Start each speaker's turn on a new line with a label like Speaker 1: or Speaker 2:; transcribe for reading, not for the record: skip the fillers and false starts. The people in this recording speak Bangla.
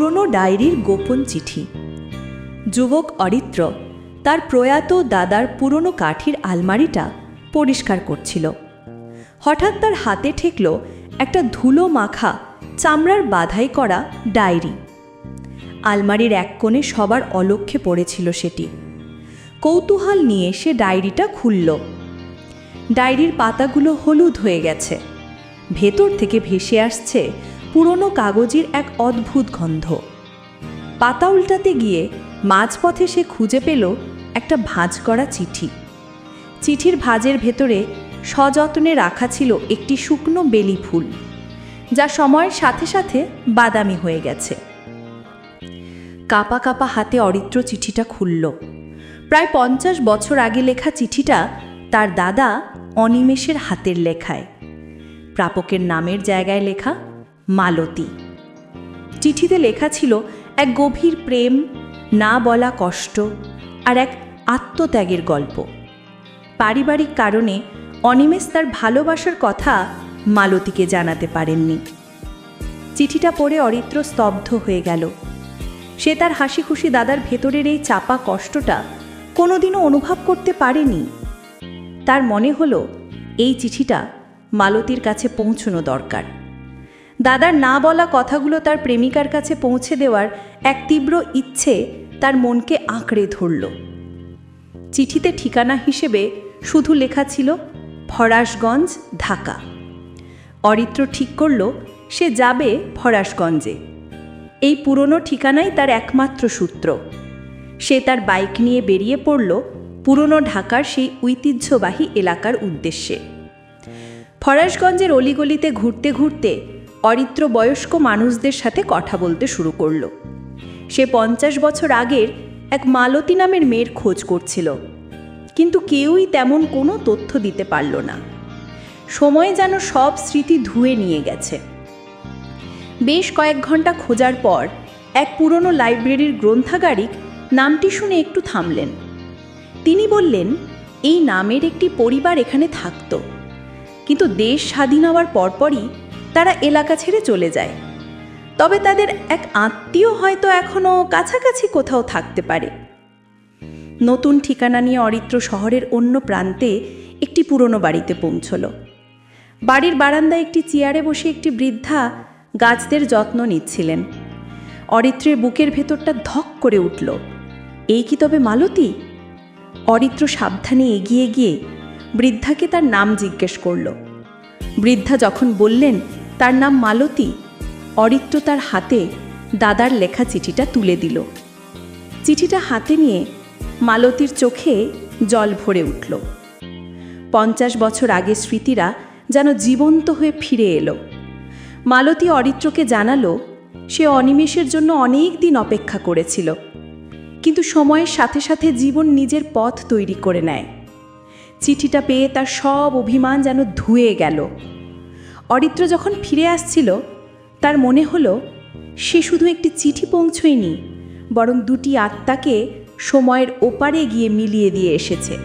Speaker 1: পুরনো ডায়েরির গোপন চিঠি। যুবক অরিত্র তার প্রয়াত দাদার পুরনো কাঠির আলমারিটা পরিষ্কার করছিল। হঠাৎ তার হাতে ঠেকল একটা ধুলো মাখা চামড়ার বাধাই করা ডায়েরি। আলমারির এক কোণে সবার অলক্ষ্যে পড়েছিল সেটি। কৌতূহল নিয়ে সে ডায়েরিটা খুলল। ডায়েরির পাতাগুলো হলুদ হয়ে গেছে। ভেতর থেকে ভেসে আসছে পুরনো কাগজের এক অদ্ভুত গন্ধ। পাতা উল্টাতে গিয়ে মাঝপথে সে খুঁজে পেল একটা ভাঁজ করা চিঠি। চিঠির ভাঁজের ভেতরে সযত্নে রাখা ছিল একটি শুকনো বেলি ফুল, যা সময়ের সাথে সাথে বাদামি হয়ে গেছে। কাঁপা কাঁপা হাতে অরিত্র চিঠিটা খুলল। প্রায় 50 বছর আগে লেখা চিঠিটা তার দাদা অনিমেষের হাতের লেখায়। প্রাপকের নামের জায়গায় লেখা মালতী। চিঠিতে লেখা ছিল এক গভীর প্রেম, না বলা কষ্ট আর এক আত্মত্যাগের গল্প। পারিবারিক কারণে অনিমেষ তার ভালোবাসার কথা মালতীকে জানাতে পারেননি। চিঠিটা পড়ে অরিত্র স্তব্ধ হয়ে গেল। সে তার হাসি খুশি দাদার ভেতরের এই চাপা কষ্টটা কোনোদিনও অনুভব করতে পারেনি। তার মনে হলো এই চিঠিটা মালতীর কাছে পৌঁছানো দরকার। দাদার না বলা কথাগুলো তার প্রেমিকার কাছে পৌঁছে দেওয়ার এক তীব্র ইচ্ছে তার মনকে আঁকড়ে ধরল। চিঠিতে ঠিকানা হিসেবে শুধু লেখা ছিল ফরাশগঞ্জ, ঢাকা। অরিত্র ঠিক করল সে যাবে ফরাশগঞ্জে। এই পুরনো ঠিকানাই তার একমাত্র সূত্র। সে তার বাইক নিয়ে বেরিয়ে পড়ল পুরনো ঢাকার সেই ঐতিহ্যবাহী এলাকার উদ্দেশ্যে। ফরাশগঞ্জের অলিগলিতে ঘুরতে ঘুরতে অরিত্র বয়স্ক মানুষদের সাথে কথা বলতে শুরু করল। সে 50 বছর আগের এক মালতী নামের মেয়ের খোঁজ করছিল, কিন্তু কেউই তেমন কোনো তথ্য দিতে পারল না। সময় যেন সব স্মৃতি ধুয়ে নিয়ে গেছে। বেশ কয়েক ঘন্টা খোঁজার পর এক পুরনো লাইব্রেরির গ্রন্থাগারিক নামটি শুনে একটু থামলেন। তিনি বললেন, এই নামের একটি পরিবার এখানে থাকত, কিন্তু দেশ স্বাধীন হওয়ার পরপরই তারা এলাকা ছেড়ে চলে যায়। তবে তাদের এক আত্মীয় হয়তো এখনও কাছাকাছি কোথাও থাকতে পারে। নতুন ঠিকানা নিয়ে অরিত্র শহরের অন্য প্রান্তে একটি পুরনো বাড়িতে পৌঁছল। বাড়ির বারান্দায় একটি চেয়ারে বসে একটি বৃদ্ধা গাছদের যত্ন নিচ্ছিলেন। অরিত্রের বুকের ভেতরটা ধক করে উঠল। এই কি তবে মালতী? অরিত্র সাবধানে এগিয়ে গিয়ে বৃদ্ধাকে তার নাম জিজ্ঞেস করল। বৃদ্ধা যখন বললেন তার নাম মালতী, অরিত্র তার হাতে দাদার লেখা চিঠিটা তুলে দিল। চিঠিটা হাতে নিয়ে মালতীর চোখে জল ভরে উঠল। 50 বছর আগের স্মৃতিরা যেন জীবন্ত হয়ে ফিরে এলো। মালতী অরিত্রকে জানালো সে অনিমেষের জন্য অনেক দিন অপেক্ষা করেছিল, কিন্তু সময়ের সাথে সাথে জীবন নিজের পথ তৈরি করে নেয়। চিঠিটা পেয়ে তার সব অভিমান যেন ধুয়ে গেল। অরিত্র যখন ফিরে আসছিল তার মনে হলো সে শুধু একটি চিঠি পৌঁছয়নি, বরং দুটি আত্মাকে সময়ের ওপারে গিয়ে মিলিয়ে দিয়ে এসেছে।